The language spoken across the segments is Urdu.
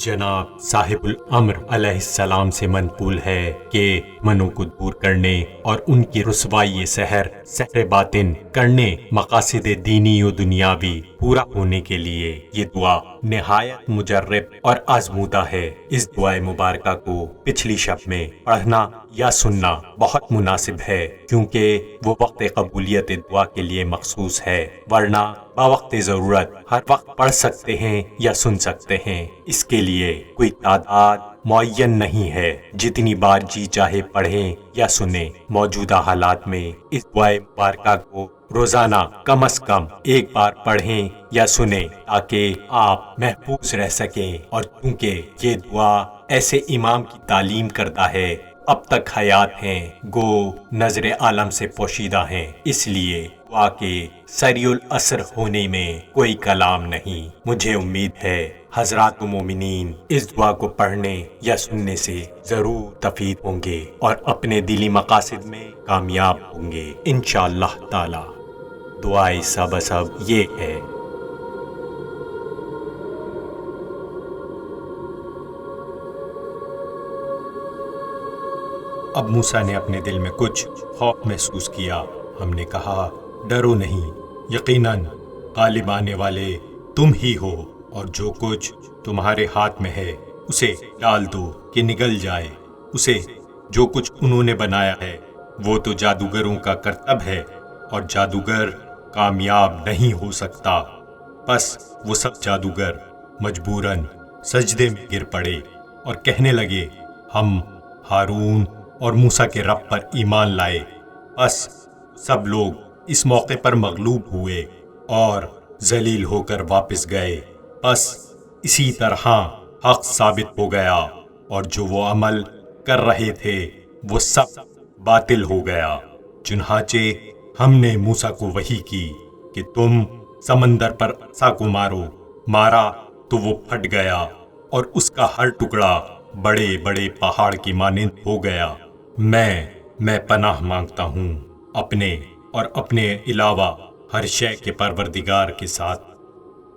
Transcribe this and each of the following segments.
جناب صاحب الامر علیہ السلام سے منقول ہے کہ منوں کو دور کرنے اور ان کی رسوائی سحر باطن کرنے، مقاصد دینی و دنیاوی پورا ہونے کے لیے یہ دعا نہایت مجرب اور آزمودہ ہے۔ اس دعائے مبارکہ کو پچھلی شب میں پڑھنا یا سننا بہت مناسب ہے، کیونکہ وہ وقت قبولیت دعا کے لیے مخصوص ہے، ورنہ بوقت ضرورت ہر وقت پڑھ سکتے ہیں یا سن سکتے ہیں۔ اس کے لیے کوئی تعداد معین نہیں ہے، جتنی بار جی چاہے پڑھیں یا سنیں۔ موجودہ حالات میں اس دعائے مبارکہ کو روزانہ کم از کم ایک بار پڑھیں یا سنیں، تاکہ آپ محفوظ رہ سکیں، اور چونکہ یہ دعا ایسے امام کی تعلیم کردہ ہے اب تک حیات ہیں، گو نظر عالم سے پوشیدہ ہیں، اس لیے دعا کے سریع الاثر ہونے میں کوئی کلام نہیں۔ مجھے امید ہے حضرات مومنین اس دعا کو پڑھنے یا سننے سے ضرور تفید ہوں گے اور اپنے دلی مقاصد میں کامیاب ہوں گے انشاءاللہ تعالی۔ دعائے سب یہ ہے۔ اب موسیٰ نے اپنے دل میں کچھ خوف محسوس کیا۔ ہم نے کہا، ڈرو نہیں، یقیناً غالب آنے والے تم ہی ہو، اور جو کچھ تمہارے ہاتھ میں ہے اسے ڈال دو کہ نگل جائے۔ اسے جو کچھ انہوں نے بنایا ہے وہ تو جادوگروں کا کرتب ہے، اور جادوگر کامیاب نہیں ہو سکتا۔ بس وہ سب جادوگر مجبوراً سجدے میں گر پڑے اور کہنے لگے، ہم ہارون اور موسیٰ کے رب پر ایمان لائے۔ بس سب لوگ اس موقع پر مغلوب ہوئے اور ذلیل ہو کر واپس گئے۔ بس اسی طرح حق ثابت ہو گیا، اور جو وہ عمل کر رہے تھے وہ سب باطل ہو گیا۔ چنانچہ ہم نے موسیٰ کو وحی کی کہ تم سمندر پر عصا کو مارا تو وہ پھٹ گیا، اور اس کا ہر ٹکڑا بڑے بڑے پہاڑ کی مانند ہو گیا۔ میں پناہ مانگتا ہوں اپنے اور اپنے علاوہ ہر شے کے پروردگار کے ساتھ،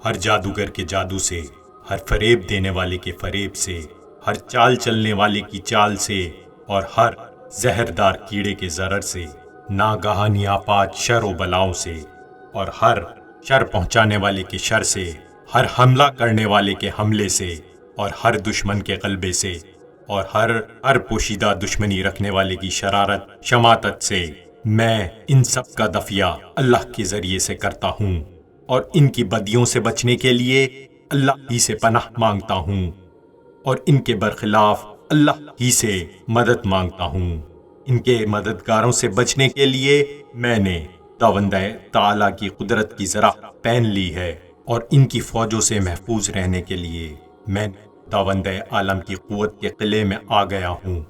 ہر جادوگر کے جادو سے، ہر فریب دینے والے کے فریب سے، ہر چال چلنے والے کی چال سے، اور ہر زہردار کیڑے کے ضرر سے، ناگہانی آفات شر و بلاؤں سے، اور ہر شر پہنچانے والے کے شر سے، ہر حملہ کرنے والے کے حملے سے، اور ہر دشمن کے غلبے سے، اور ہر پوشیدہ دشمنی رکھنے والے کی شرارت شماتت سے۔ میں ان سب کا دفیہ اللہ کے ذریعے سے کرتا ہوں، اور ان کی بدیوں سے بچنے کے لیے اللہ ہی سے پناہ مانگتا ہوں، اور ان کے برخلاف اللہ ہی سے مدد مانگتا ہوں۔ ان کے مددگاروں سے بچنے کے لیے میں نے خداوند تعالیٰ کی قدرت کی ذرا پہن لی ہے، اور ان کی فوجوں سے محفوظ رہنے کے لیے میں خداوند عالم کی قوت کے قلعے میں آ گیا ہوں،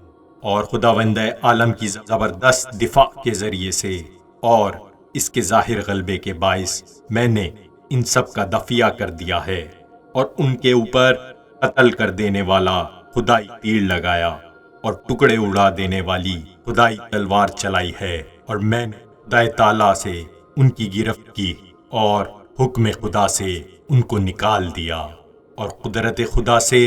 اور خداوند عالم کی زبردست دفاع کے ذریعے سے اور اس کے ظاہر غلبے کے باعث میں نے ان سب کا دفیہ کر دیا ہے، اور ان کے اوپر قتل کر دینے والا خدائی تیر لگایا، اور ٹکڑے اڑا دینے والی خدائی تلوار چلائی ہے، اور میں نے خدا تعالیٰ سے ان کی گرفت کی، اور حکم خدا سے ان کو نکال دیا، اور قدرت خدا سے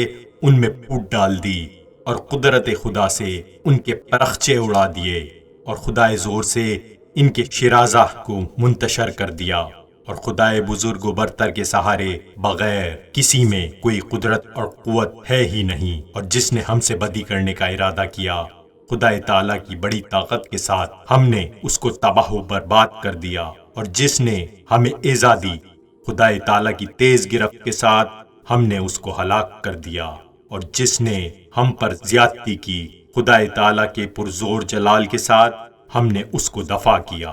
ان میں پھوٹ ڈال دی، اور قدرت خدا سے ان کے پرخچے اڑا دیے، اور خدائے زور سے ان کے شرازہ کو منتشر کر دیا، اور خدائے بزرگ و برتر کے سہارے بغیر کسی میں کوئی قدرت اور قوت ہے ہی نہیں، اور جس نے ہم سے بدی کرنے کا ارادہ کیا، خدائے تعالیٰ کی بڑی طاقت کے ساتھ ہم نے اس کو تباہ و برباد کر دیا، اور جس نے ہمیں ایذا دی، خدائے تعالیٰ کی تیز گرفت کے ساتھ ہم نے اس کو ہلاک کر دیا، اور جس نے ہم پر زیادتی کی، خدائے تعالیٰ کے پرزور جلال کے ساتھ ہم نے اس کو دفع کیا،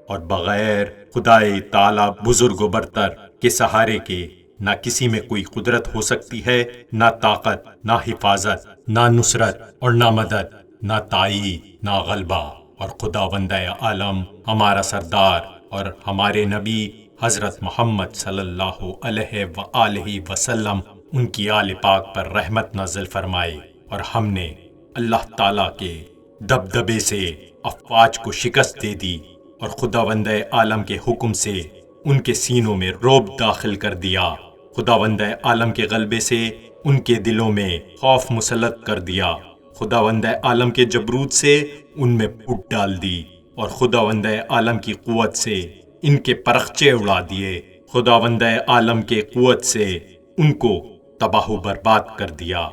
اور بغیر خدائے تعالیٰ بزرگ و برتر کے سہارے کے نہ کسی میں کوئی قدرت ہو سکتی ہے، نہ طاقت، نہ حفاظت، نہ نصرت، اور نہ مدد، نہ تائید، نہ غلبہ۔ اور خداوند عالم ہمارا سردار اور ہمارے نبی حضرت محمد صلی اللہ علیہ وآلہ وسلم ان کی آل پاک پر رحمت نازل فرمائے، اور ہم نے اللہ تعالیٰ کے دبدبے سے افواج کو شکست دے دی، اور خداوند عالم کے حکم سے ان کے سینوں میں رعب داخل کر دیا۔ خداوند عالم کے غلبے سے ان کے دلوں میں خوف مسلط کر دیا، خداوند عالم کے جبروت سے ان میں پھوٹ ڈال دی، اور خداوند عالم کی قوت سے ان کے پرخچے اڑا دیے، خداوند عالم کے قوت سے ان کو تباہ و برباد کر دیا۔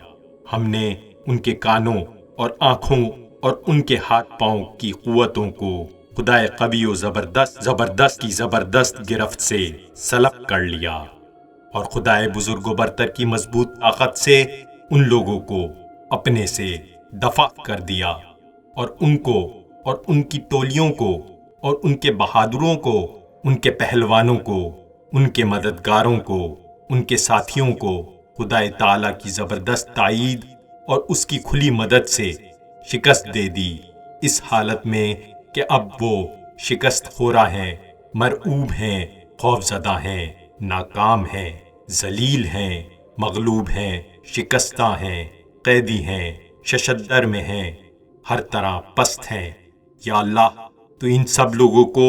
ہم نے ان کے کانوں اور آنکھوں اور ان کے ہاتھ پاؤں کی قوتوں کو خدائے قوی و زبردست کی زبردست گرفت سے سلب کر لیا، اور خدائے بزرگ و برتر کی مضبوط طاقت سے ان لوگوں کو اپنے سے دفع کر دیا، اور ان کو اور ان کی ٹولیوں کو اور ان کے بہادروں کو، ان کے پہلوانوں کو، ان کے مددگاروں کو، ان کے ساتھیوں کو خدائے تعالیٰ کی زبردست تائید اور اس کی کھلی مدد سے شکست دے دی، اس حالت میں کہ اب وہ شکست خورہ ہیں، مرعوب ہیں، خوف زدہ ہیں، ناکام ہیں، ذلیل ہیں، مغلوب ہیں، شکستہ ہیں، قیدی ہیں، ششدر میں ہیں، ہر طرح پست ہیں۔ یا اللہ، تو ان سب لوگوں کو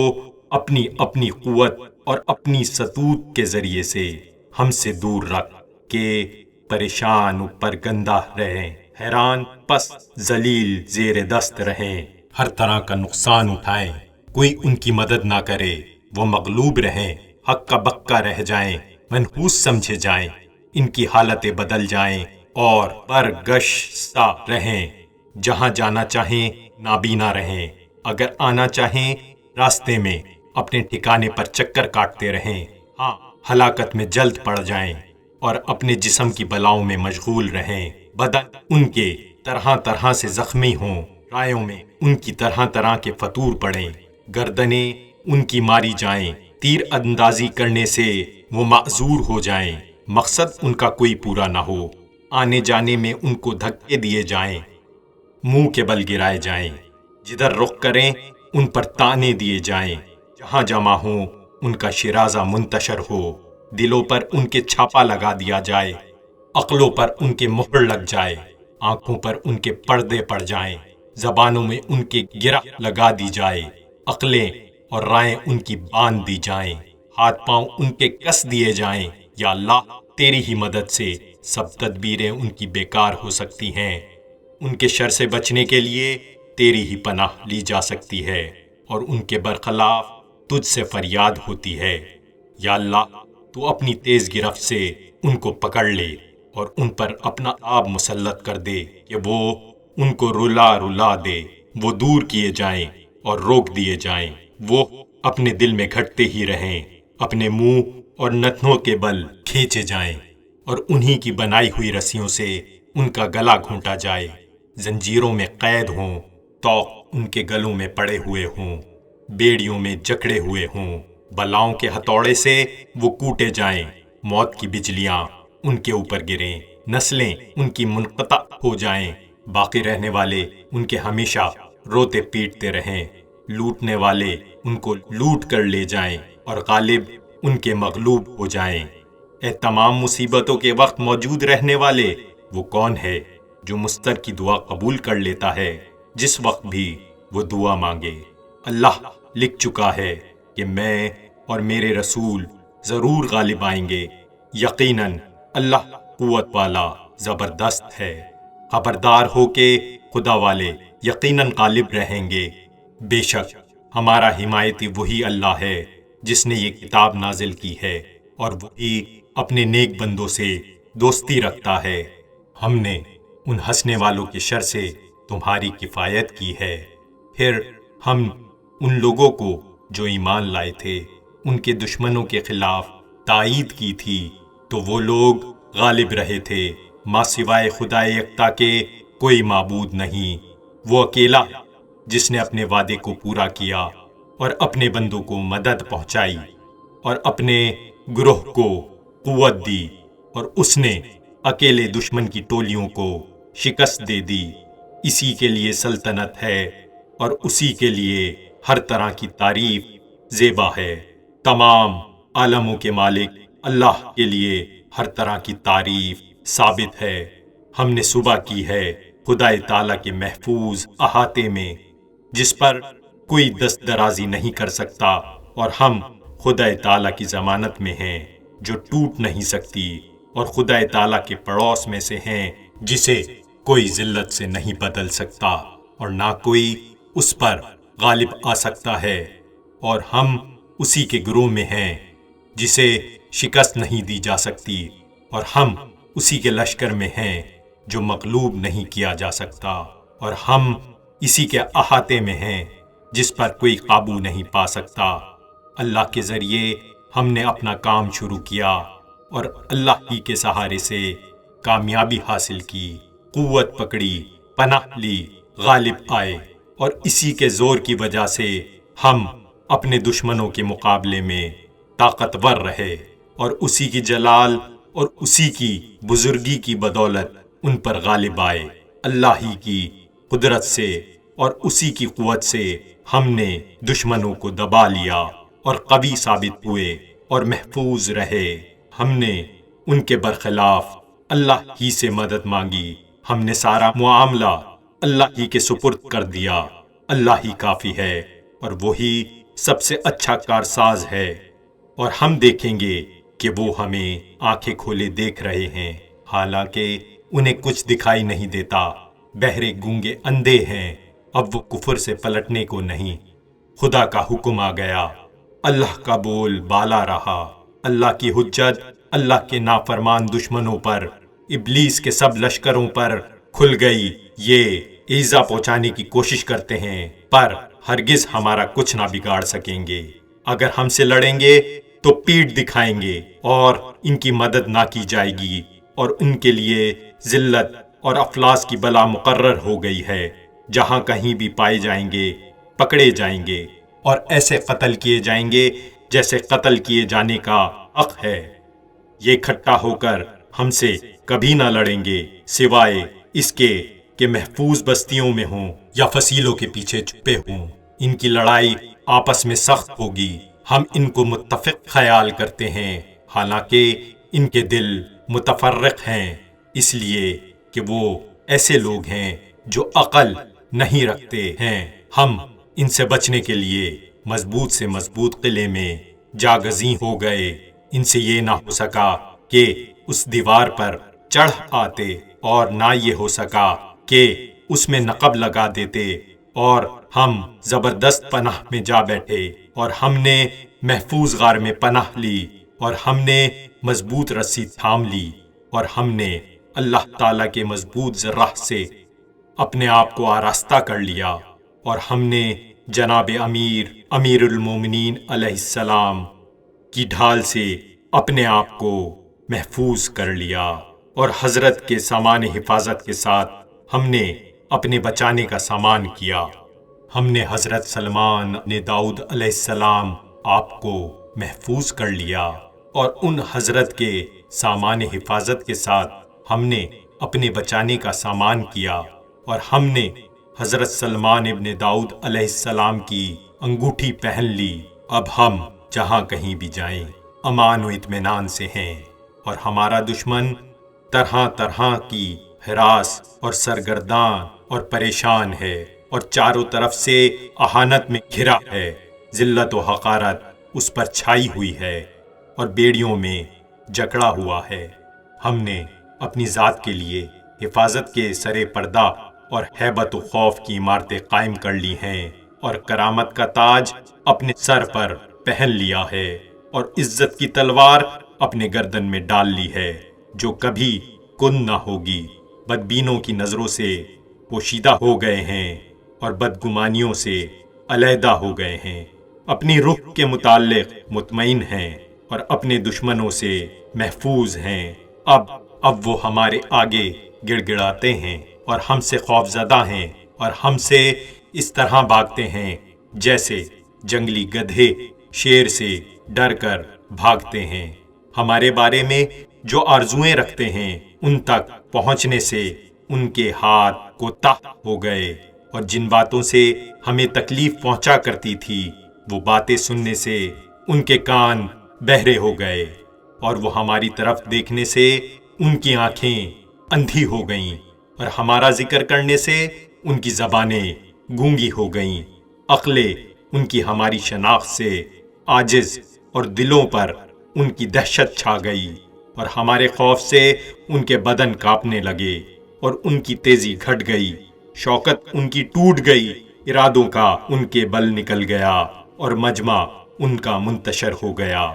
اپنی اپنی قوت اور اپنی ستوت کے ذریعے سے ہم سے دور رکھ کہ پریشان و پرگندہ رہیں، حیران پست ذلیل زیر دست رہیں، ہر طرح کا نقصان اٹھائیں، کوئی ان کی مدد نہ کرے، وہ مغلوب رہیں، ہکا بکا رہ جائیں، منحوس سمجھے جائیں، ان کی حالتیں بدل جائیں اور برگشتہ رہیں، جہاں جانا چاہیں نابینا رہیں، اگر آنا چاہیں راستے میں اپنے ٹھکانے پر چکر کاٹتے رہیں، ہاں ہلاکت میں جلد پڑ جائیں اور اپنے جسم کی بلاؤں میں مشغول رہیں، بدن ان کے طرح طرح سے زخمی ہوں، رایوں میں ان کی طرح طرح کے فطور پڑیں، گردنیں ان کی ماری جائیں، تیر اندازی کرنے سے وہ معذور ہو جائیں، مقصد ان کا کوئی پورا نہ ہو، آنے جانے میں ان کو دھکے دیے جائیں، منہ کے بل گرائے جائیں، جدھر رخ کریں ان پر تانے دیے جائیں، جہاں جمع ہوں ان کا شرازہ منتشر ہو، دلوں پر ان کے چھاپا لگا دیا جائے، عقلوں پر ان کے مہر لگ جائے، آنکھوں پر ان کے پردے پڑ جائیں، زبانوں میں ان کے گرہ لگا دی جائے، عقلیں اور رائیں ان کی باندھ دی جائیں، ہاتھ پاؤں ان کے کس دیے جائیں۔ یا اللہ، تیری ہی مدد سے سب تدبیریں ان کی بیکار ہو سکتی ہیں، ان کے شر سے بچنے کے لیے تیری ہی پناہ لی جا سکتی ہے، اور ان کے برخلاف تجھ سے فریاد ہوتی ہے۔ یا اللہ، تو اپنی تیز گرفت سے ان کو پکڑ لے اور ان پر اپنا آب مسلط کر دے کہ وہ ان کو رلا رلا دے، وہ دور کیے جائیں اور روک دیے جائیں، وہ اپنے دل میں گھٹتے ہی رہیں، اپنے منہ اور نتنوں کے بل کھینچے جائیں، اور انہی کی بنائی ہوئی رسیوں سے ان کا گلا گھونٹا جائے، زنجیروں میں قید ہوں، طوق ان کے گلوں میں پڑے ہوئے ہوں، بیڑیوں میں جکڑے ہوئے ہوں، بلاؤں کے ہتھوڑے سے وہ کوٹے جائیں، موت کی بجلیاں ان کے اوپر گریں، نسلیں ان کی منقطع ہو جائیں، باقی رہنے والے ان کے ہمیشہ روتے پیٹتے رہیں، لوٹنے والے ان کو لوٹ کر لے جائیں اور غالب ان کے مغلوب ہو جائیں۔ اے تمام مصیبتوں کے وقت موجود رہنے والے، وہ کون ہے جو مستر کی دعا قبول کر لیتا ہے جس وقت بھی وہ دعا مانگے؟ اللہ لکھ چکا ہے کہ میں اور میرے رسول ضرور غالب آئیں گے، یقیناً اللہ قوت والا زبردست ہے۔ خبردار ہو کہ خدا والے یقیناً غالب رہیں گے، بے شک ہمارا حمایتی وہی اللہ ہے جس نے یہ کتاب نازل کی ہے، اور وہی اپنے نیک بندوں سے دوستی رکھتا ہے۔ ہم نے ان ہنسنے والوں کے شر سے تمہاری کفایت کی ہے۔ پھر ہم ان لوگوں کو جو ایمان لائے تھے ان کے دشمنوں کے خلاف تائید کی تھی، تو وہ لوگ غالب رہے تھے۔ ماں سوائے خدائے یکتا کے کوئی معبود نہیں، وہ اکیلا جس نے اپنے وعدے کو پورا کیا اور اپنے بندوں کو مدد پہنچائی اور اپنے گروہ کو قوت دی، اور اس نے اکیلے دشمن کی ٹولیوں کو شکست دے دی۔ اسی کے لیے سلطنت ہے اور اسی کے لیے ہر طرح کی تعریف زیبا ہے۔ تمام عالموں کے مالک اللہ کے لیے ہر طرح کی تعریف ثابت ہے۔ ہم نے صبح کی ہے خدائے تعالیٰ کے محفوظ احاطے میں، جس پر کوئی دست درازی نہیں کر سکتا، اور ہم خدائے تعالیٰ کی ضمانت میں ہیں جو ٹوٹ نہیں سکتی، اور خدا تعالیٰ کے پڑوس میں سے ہیں جسے کوئی ذلت سے نہیں بدل سکتا اور نہ کوئی اس پر غالب آ سکتا ہے، اور ہم اسی کے گروہ میں ہیں جسے شکست نہیں دی جا سکتی، اور ہم اسی کے لشکر میں ہیں جو مغلوب نہیں کیا جا سکتا، اور ہم اسی کے احاطے میں ہیں جس پر کوئی قابو نہیں پا سکتا۔ اللہ کے ذریعے ہم نے اپنا کام شروع کیا اور اللہ ہی کے سہارے سے کامیابی حاصل کی، قوت پکڑی، پناہ لی، غالب آئے، اور اسی کے زور کی وجہ سے ہم اپنے دشمنوں کے مقابلے میں طاقتور رہے، اور اسی کی جلال اور اسی کی بزرگی کی بدولت ان پر غالب آئے۔ اللہ ہی کی قدرت سے اور اسی کی قوت سے ہم نے دشمنوں کو دبا لیا اور قوی ثابت ہوئے اور محفوظ رہے۔ ہم نے ان کے برخلاف اللہ ہی سے مدد مانگی، ہم نے سارا معاملہ اللہ ہی کے سپرد کر دیا۔ اللہ ہی کافی ہے اور وہی سب سے اچھا کارساز ہے، اور ہم دیکھیں گے کہ وہ ہمیں آنکھیں کھولے دیکھ رہے ہیں، حالانکہ انہیں کچھ دکھائی نہیں دیتا۔ بہرے گونگے اندھے ہیں، اب وہ کفر سے پلٹنے کو نہیں۔ خدا کا حکم آ گیا، اللہ کا بول بالا رہا، اللہ کی حجت اللہ کے نافرمان دشمنوں پر، ابلیس کے سب لشکروں پر کھل گئی۔ یہ ایذا پہنچانے کی کوشش کرتے ہیں پر ہرگز ہمارا کچھ نہ بگاڑ سکیں گے۔ اگر ہم سے لڑیں گے تو پیٹھ دکھائیں گے اور ان کی مدد نہ کی جائے گی، اور ان کے لیے ذلت اور افلاس کی بلا مقرر ہو گئی ہے۔ جہاں کہیں بھی پائے جائیں گے پکڑے جائیں گے اور ایسے قتل کیے جائیں گے جیسے قتل کیے جانے کا حق ہے۔ یہ اکٹھا ہو کر ہم سے کبھی نہ لڑیں گے سوائے اس کے کہ محفوظ بستیوں میں ہوں یا فصیلوں کے پیچھے چھپے ہوں۔ ان کی لڑائی آپس میں سخت ہوگی، ہم ان کو متفق خیال کرتے ہیں، حالانکہ ان کے دل متفرق ہیں، اس لیے کہ وہ ایسے لوگ ہیں جو عقل نہیں رکھتے ہیں۔ ہم ان سے بچنے کے لیے مضبوط سے مضبوط قلعے میں جاگزیں ہو گئے۔ ان سے یہ نہ ہو سکا کہ اس دیوار پر چڑھ آتے، اور نہ یہ ہو سکا کہ اس میں نقب لگا دیتے، اور ہم زبردست پناہ میں جا بیٹھے، اور ہم نے محفوظ غار میں پناہ لی، اور ہم نے مضبوط رسی تھام لی، اور ہم نے اللہ تعالیٰ کے مضبوط ذراح سے اپنے آپ کو آراستہ کر لیا، اور ہم نے جناب امیر المومنین علیہ السلام کی ڈھال سے اپنے آپ کو محفوظ کر لیا، اور حضرت کے سامان حفاظت کے ساتھ ہم نے اپنے بچانے کا سامان کیا۔ ہم نے حضرت سلمان نے داؤد علیہ السلام آپ کو محفوظ کر لیا، اور ان حضرت کے سامان حفاظت کے ساتھ ہم نے اپنے بچانے کا سامان کیا، اور ہم نے حضرت سلمان ابن داؤد علیہ السلام کی انگوٹھی پہن لی۔ اب ہم جہاں کہیں بھی جائیں امان و اطمینان سے ہیں، اور ہمارا دشمن طرح طرح کی ہراس اور سرگردان اور پریشان ہے، اور چاروں طرف سے اہانت میں گھرا ہے۔ ذلت و حقارت اس پر چھائی ہوئی ہے اور بیڑیوں میں جکڑا ہوا ہے۔ ہم نے اپنی ذات کے لیے حفاظت کے سرے پردہ اور ہیبت و خوف کی عمارتیں قائم کر لی ہیں، اور کرامت کا تاج اپنے سر پر پہن لیا ہے، اور عزت کی تلوار اپنے گردن میں ڈال لی ہے، جو کبھی کن نہ ہوگی۔ بدبینوں کی نظروں سے پوشیدہ ہو گئے ہیں اور بدگمانیوں سے علیحدہ ہو گئے ہیں، اپنی روح کے متعلق مطمئن ہیں اور اپنے دشمنوں سے محفوظ ہیں۔ اب وہ ہمارے آگے گڑ گڑاتے ہیں اور ہم سے خوف زدہ ہیں، اور ہم سے اس طرح بھاگتے ہیں جیسے جنگلی گدھے شیر سے ڈر کر بھاگتے ہیں۔ ہمارے بارے میں جو آرزوئیں رکھتے ہیں ان تک پہنچنے سے ان کے ہاتھ کوتاہ ہو گئے، اور جن باتوں سے ہمیں تکلیف پہنچا کرتی تھی وہ باتیں سننے سے ان کے کان بہرے ہو گئے، اور وہ ہماری طرف دیکھنے سے ان کی آنکھیں اندھی ہو گئیں، اور ہمارا ذکر کرنے سے ان کی زبانیں گونگی ہو گئیں۔ عقلیں ان کی ہماری شناخت سے عاجز، اور دلوں پر ان کی دہشت چھا گئی۔ اور ہمارے خوف سے ان کے بدن کانپنے لگے اور ان کی تیزی گھٹ گئی، شوکت ان کی ٹوٹ گئی، ارادوں کا ان کے بل نکل گیا اور مجمع ان کا منتشر ہو گیا،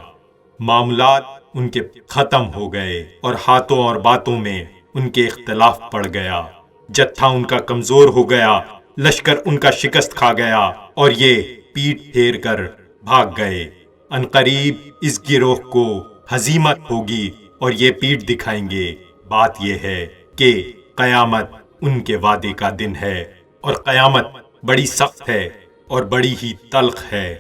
معاملات ان کے ختم ہو گئے اور ہاتھوں اور باتوں میں ان کے اختلاف پڑ گیا، جتھا ان کا کمزور ہو گیا، لشکر ان کا شکست کھا گیا اور یہ پیٹ پھیر کر بھاگ گئے۔ عنقریب اس گروہ کو ہزیمت ہوگی اور یہ پیٹ دکھائیں گے۔ بات یہ ہے کہ قیامت ان کے وعدے کا دن ہے اور قیامت بڑی سخت ہے اور بڑی ہی تلخ ہے۔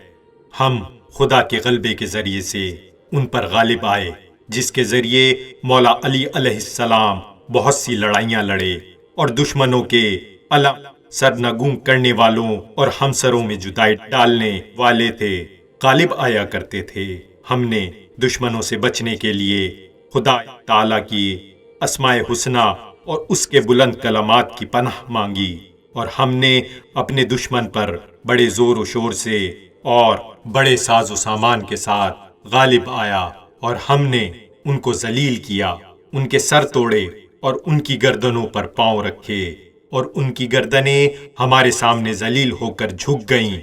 ہم خدا کے غلبے کے ذریعے سے ان پر غالب آئے، جس کے ذریعے مولا علی علیہ السلام بہت سی لڑائیاں لڑے اور دشمنوں کے علم سرنگوں کرنے والوں اور ہمسروں میں جدائی ڈالنے والے تھے، غالب آیا کرتے تھے۔ ہم نے دشمنوں سے بچنے کے لیے خدا تعالیٰ کی اسماء حسنی اور اس کے بلند کلمات کی پناہ مانگی، اور ہم نے اپنے دشمن پر بڑے زور و شور سے اور بڑے ساز و سامان کے ساتھ غالب آیا، اور ہم نے ان کو ذلیل کیا، ان کے سر توڑے اور ان کی گردنوں پر پاؤں رکھے، اور ان کی گردنیں ہمارے سامنے ذلیل ہو کر جھک گئیں۔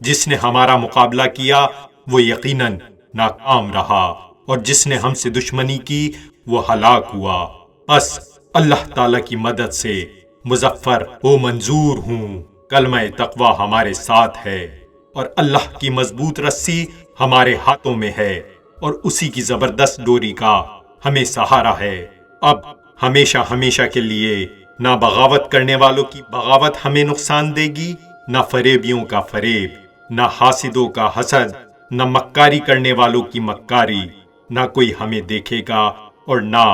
جس نے ہمارا مقابلہ کیا وہ یقیناً ناکام رہا، اور جس نے ہم سے دشمنی کی وہ ہلاک ہوا۔ بس اللہ تعالیٰ کی مدد سے مظفر و منظور ہوں۔ کلمہ تقوی ہمارے ساتھ ہے اور اللہ کی مضبوط رسی ہمارے ہاتھوں میں ہے، اور اسی کی زبردست ڈوری کا ہمیں سہارا ہے۔ اب ہمیشہ ہمیشہ کے لیے نہ بغاوت کرنے والوں کی بغاوت ہمیں نقصان دے گی، نہ فریبیوں کا فریب، نہ حاسدوں کا حسد، نہ مکاری کرنے والوں کی مکاری۔ نہ کوئی ہمیں دیکھے گا اور نہ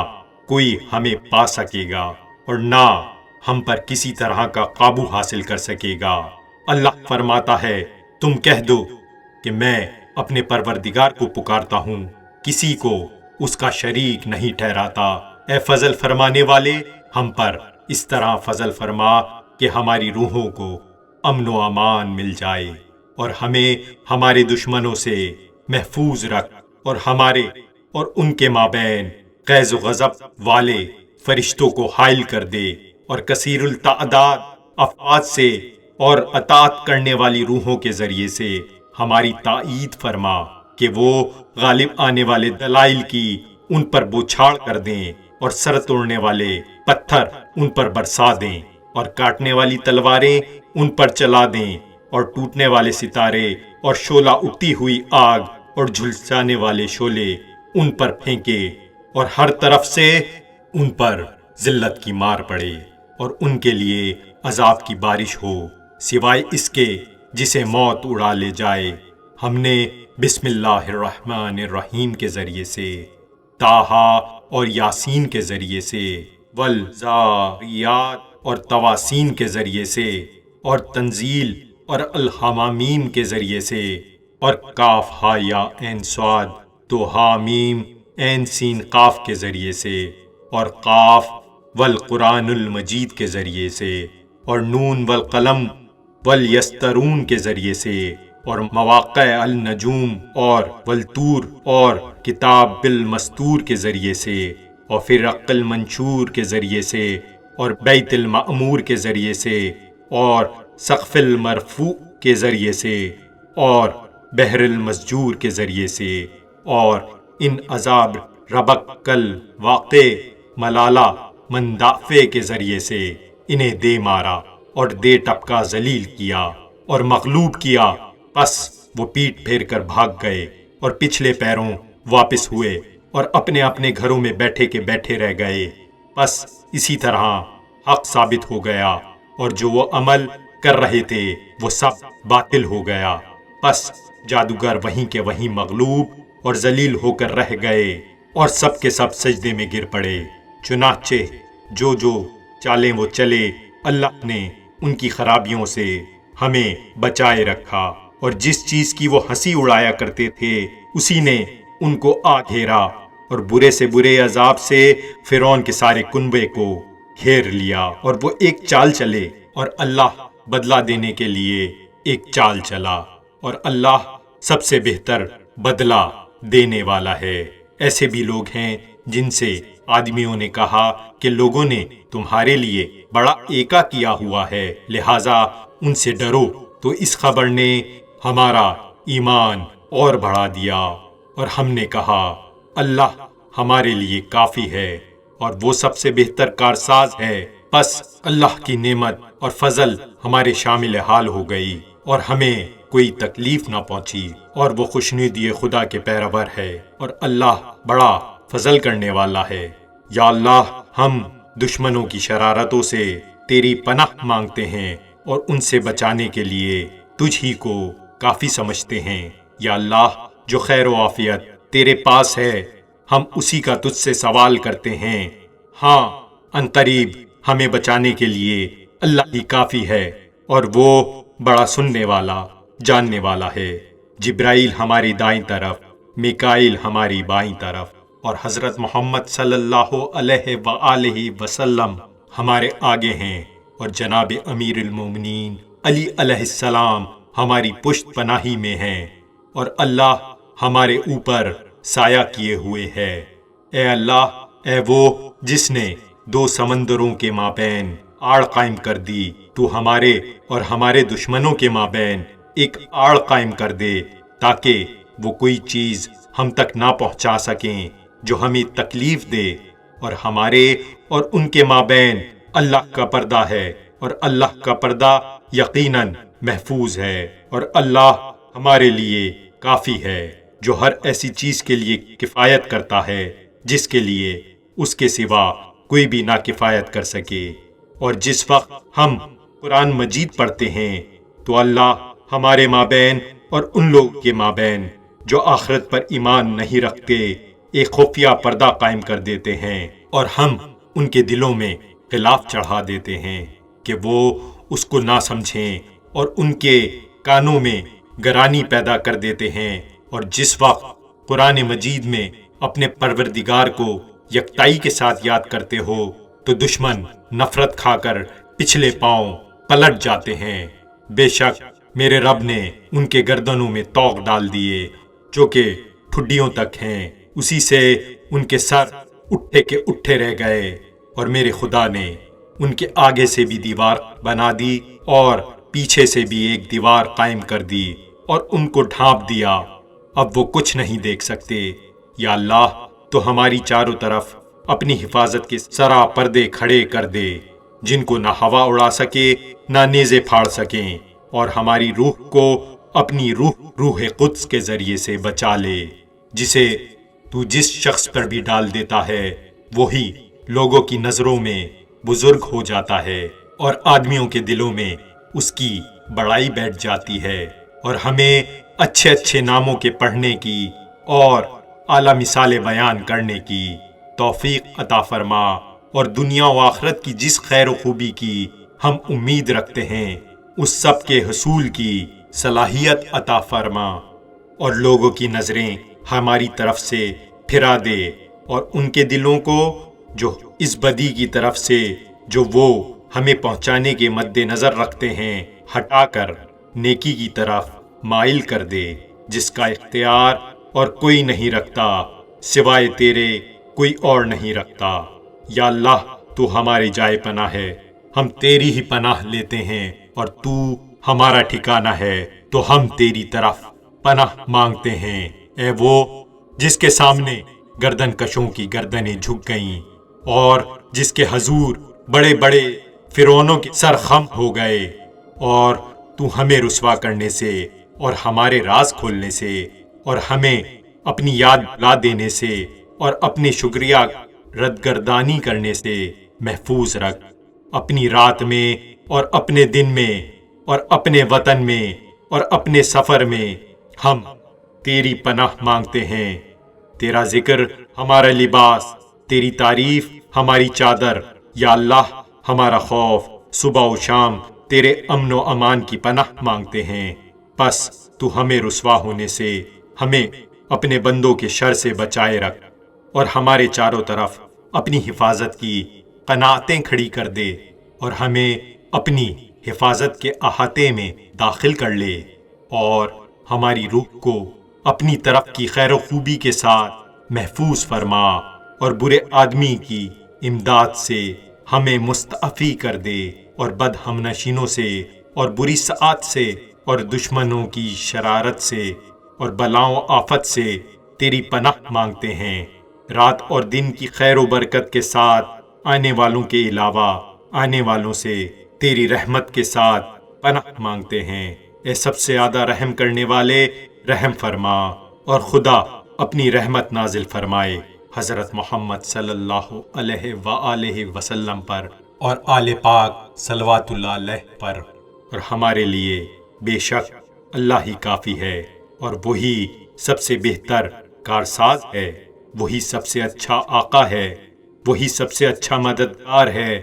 کوئی ہمیں پا سکے گا، اور نہ ہم پر کسی طرح کا قابو حاصل کر سکے گا۔ اللہ فرماتا ہے، تم کہہ دو کہ میں اپنے پروردگار کو پکارتا ہوں، کسی کو اس کا شریک نہیں ٹھہراتا۔ اے فضل فرمانے والے، ہم پر اس طرح فضل فرما کہ ہماری روحوں کو امن و امان مل جائے، اور ہمیں ہمارے دشمنوں سے محفوظ رکھ، اور ہمارے اور ان کے مابین غیظ و غضب والے فرشتوں کو حائل کر دے، اور کثیر التعداد افعاد سے اور اطاعت کرنے والی روحوں کے ذریعے سے ہماری تائید فرما کہ وہ غالب آنے والے دلائل کی ان پر بوچھاڑ کر دیں، اور سر توڑنے والے پتھر ان پر برسا دیں، اور کاٹنے والی تلواریں ان پر چلا دیں، اور ٹوٹنے والے ستارے اور شعلہ اٹھتی ہوئی آگ اور جھلسانے والے شعلے ان پر پھینکے، اور ہر طرف سے ان پر ذلت کی مار پڑے، اور ان کے لیے عذاب کی بارش ہو، سوائے اس کے جسے موت اڑا لے جائے۔ ہم نے بسم اللہ الرحمن الرحیم کے ذریعے سے، طٰہٰ اور یاسین کے ذریعے سے، والذاریات اور تواسین کے ذریعے سے، اور تنزیل اور الحمامیم کے ذریعے سے، اور کاف ہا یا عین صاد تو ہا میم عین سین قاف کے ذریعے سے، اور قاف والقرآن المجید کے ذریعے سے، اور نون والقلم والیسترون کے ذریعے سے، اور مواقع النجوم اور والطور اور کتاب بالمستور کے ذریعے سے، اور فرق المنشور کے ذریعے سے، اور بیت المعمور کے ذریعے سے، اور سقف المرفوع کے ذریعے سے، اور بحر المسجور کے ذریعے سے، اور ان عذاب ربک کل واقع ملالہ مندافع کے ذریعے سے انہیں دے مارا اور دے ٹپکا ذلیل کیا اور مغلوب کیا، پس وہ پیٹ پھیر کر بھاگ گئے اور پچھلے پیروں واپس ہوئے اور اپنے اپنے گھروں میں بیٹھے کے بیٹھے رہ گئے۔ پس اسی طرح حق ثابت ہو گیا، اور جو وہ عمل کر رہے تھے وہ سب باطل ہو گیا۔ پس جادوگر وہیں کے وہیں مغلوب اور ذلیل ہو کر رہ گئے، اور سب کے سب سجدے میں گر پڑے۔ چنانچہ جو چالیں وہ چلے، اللہ نے ان کی خرابیوں سے ہمیں بچائے رکھا، اور جس چیز کی وہ ہنسی اڑایا کرتے تھے اسی نے ان کو آ گھیرا، اور برے سے برے عذاب سے فرعون کے سارے کنبے کو گھیر لیا، اور وہ ایک چال چلے، اور اللہ بدلہ دینے کے لیے ایک چال چلا، اور اللہ سب سے بہتر بدلہ دینے والا ہے۔ ایسے بھی لوگ ہیں جن سے آدمیوں نے کہا کہ لوگوں نے تمہارے لیے بڑا ایکا کیا ہوا ہے، لہٰذا ان سے ڈرو، تو اس خبر نے ہمارا ایمان اور بڑھا دیا، اور ہم نے کہا اللہ ہمارے لیے کافی ہے اور وہ سب سے بہتر کارساز ہے۔ بس اللہ کی نعمت اور فضل ہمارے شامل حال ہو گئی اور ہمیں کوئی تکلیف نہ پہنچی، اور وہ خوشنودی خدا کے پیرور ہے، اور اللہ بڑا فضل کرنے والا ہے۔ یا اللہ، ہم دشمنوں کی شرارتوں سے تیری پناہ مانگتے ہیں اور ان سے بچانے کے لیے تجھ ہی کو کافی سمجھتے ہیں۔ یا اللہ، جو خیر و عافیت تیرے پاس ہے ہم اسی کا تجھ سے سوال کرتے ہیں۔ ہاں، عنقریب ہمیں بچانے کے لیے اللہ ہی کافی ہے، اور وہ بڑا سننے والا جاننے والا ہے۔ جبرائیل ہماری دائیں طرف، میکائیل ہماری بائیں طرف، اور حضرت محمد صلی اللہ علیہ وآلہ وسلم ہمارے آگے ہیں، اور جناب امیر المومنین علی علیہ السلام ہماری پشت پناہی میں ہیں، اور اللہ ہمارے اوپر سایہ کیے ہوئے ہے۔ اے اللہ، اے وہ جس نے دو سمندروں کے مابین آڑ قائم کر دی، تو ہمارے اور ہمارے دشمنوں کے مابین ایک آڑ قائم کر دے، تاکہ وہ کوئی چیز ہم تک نہ پہنچا سکیں جو ہمیں تکلیف دے، اور ہمارے اور ان کے مابین اللہ کا پردہ ہے، اور اللہ کا پردہ یقیناً محفوظ ہے، اور اللہ ہمارے لیے کافی ہے، جو ہر ایسی چیز کے لیے کفایت کرتا ہے جس کے لیے اس کے سوا کوئی بھی نہ کفایت کر سکے۔ اور جس وقت ہم قرآن مجید پڑھتے ہیں تو اللہ ہمارے مابین اور ان لوگوں کے مابین جو آخرت پر ایمان نہیں رکھتے ایک خفیہ پردہ قائم کر دیتے ہیں، اور ہم ان کے دلوں میں خلاف چڑھا دیتے ہیں کہ وہ اس کو نہ سمجھیں، اور ان کے کانوں میں گرانی پیدا کر دیتے ہیں۔ اور جس وقت قرآن مجید میں اپنے پروردگار کو یکتائی کے ساتھ یاد کرتے ہو تو دشمن نفرت کھا کر پچھلے پاؤں پلٹ جاتے ہیں۔ بے شک میرے رب نے ان کے گردنوں میں طوق ڈال دیے جو کہ ٹھڈیوں تک ہیں، اسی سے ان کے سر اٹھے کے اٹھے رہ گئے، اور میرے خدا نے ان کے آگے سے بھی دیوار بنا دی اور پیچھے سے بھی ایک دیوار قائم کر دی اور ان کو ڈھانپ دیا، اب وہ کچھ نہیں دیکھ سکتے۔ یا اللہ، تو ہماری چاروں طرف اپنی حفاظت کے سرا پردے کھڑے کر دے، جن کو نہ ہوا اڑا سکے نہ نیزے پھاڑ سکیں، اور ہماری روح کو اپنی روح قدس کے ذریعے سے بچا لے، جسے تو جس شخص پر بھی ڈال دیتا ہے وہی لوگوں کی نظروں میں بزرگ ہو جاتا ہے، اور آدمیوں کے دلوں میں اس کی بڑائی بیٹھ جاتی ہے، اور ہمیں اچھے اچھے ناموں کے پڑھنے کی اور اعلیٰ مثالیں بیان کرنے کی توفیق عطا فرما، اور دنیا و آخرت کی جس خیر و خوبی کی ہم امید رکھتے ہیں اس سب کے حصول کی صلاحیت عطا فرما، اور لوگوں کی نظریں ہماری طرف سے پھرا دے، اور ان کے دلوں کو جو اس بدی کی طرف سے جو وہ ہمیں پہنچانے کے مد نظر رکھتے ہیں ہٹا کر نیکی کی طرف مائل کر دے، جس کا اختیار اور کوئی نہیں رکھتا سوائے تیرے، کوئی اور نہیں رکھتا۔ یا اللہ، تو ہماری جائے پناہ ہے، ہم تیری ہی پناہ لیتے ہیں، اور تو ہمارا ٹھکانہ ہے تو ہم تیری طرف پناہ مانگتے ہیں۔ اے وہ جس کے سامنے گردن کشوں کی گردنیں جھک گئیں، اور جس کے حضور بڑے بڑے فرعونوں کے سر خم ہو گئے، اور تو ہمیں رسوا کرنے سے اور ہمارے راز کھولنے سے اور ہمیں اپنی یاد لا دینے سے اور اپنے شکریہ ردگردانی کرنے سے محفوظ رکھ، اپنی رات میں اور اپنے دن میں اور اپنے وطن میں اور اپنے سفر میں ہم تیری پناہ مانگتے ہیں۔ تیرا ذکر ہمارا لباس، تیری تعریف ہماری چادر۔ یا اللہ، ہمارا خوف صبح و شام تیرے امن و امان کی پناہ مانگتے ہیں، پس تو ہمیں رسوا ہونے سے، ہمیں اپنے بندوں کے شر سے بچائے رکھ، اور ہمارے چاروں طرف اپنی حفاظت کی قناعتیں کھڑی کر دے، اور ہمیں اپنی حفاظت کے احاطے میں داخل کر لے، اور ہماری روح کو اپنی طرف کی خیر و خوبی کے ساتھ محفوظ فرما۔ اور برے آدمی کی امداد سے ہمیں مستعفی کر دے، اور بد ہمنشینوں سے اور بری ساعات سے اور دشمنوں کی شرارت سے اور بلاؤں آفت سے تیری پناہ مانگتے ہیں۔ رات اور دن کی خیر و برکت کے ساتھ آنے والوں کے علاوہ آنے والوں سے تیری رحمت کے ساتھ پناہ مانگتے ہیں۔ اے سب سے زیادہ رحم کرنے والے، رحم فرما، اور خدا اپنی رحمت نازل فرمائے حضرت محمد صلی اللہ علیہ وآلہ وسلم پر اور آل پاک صلوات اللہ علیہ پر۔ اور ہمارے لیے بے شک اللہ ہی کافی ہے، اور وہی سب سے بہتر کارساز ہے، وہی سب سے اچھا آقا ہے، وہی سب سے اچھا مددگار ہے۔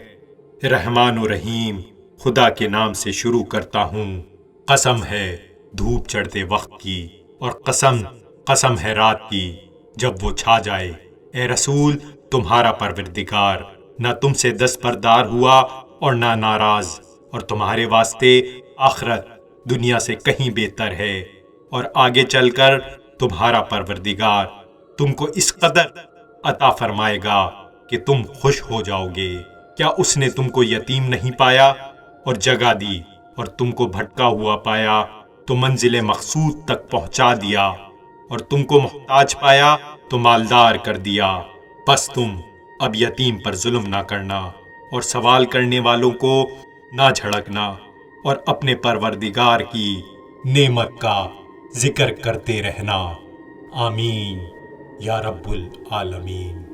رحمان و رحیم خدا کے نام سے شروع کرتا ہوں۔ قسم ہے دھوپ چڑھتے وقت کی، اور قسم ہے رات کی جب وہ چھا جائے۔ اے رسول، تمہارا پروردگار نہ تم سے دستبردار ہوا اور نہ ناراض، اور تمہارے واسطے آخرت دنیا سے کہیں بہتر ہے، اور آگے چل کر تمہارا پروردگار تم کو اس قدر عطا فرمائے گا کہ تم خوش ہو جاؤ گے۔ کیا اس نے تم کو یتیم نہیں پایا اور جگہ دی، اور تم کو بھٹکا ہوا پایا تو منزل مقصود تک پہنچا دیا، اور تم کو محتاج پایا تو مالدار کر دیا؟ بس تم اب یتیم پر ظلم نہ کرنا، اور سوال کرنے والوں کو نہ جھڑکنا، اور اپنے پروردگار کی نعمت کا ذکر کرتے رہنا۔ آمین یا رب العالمین۔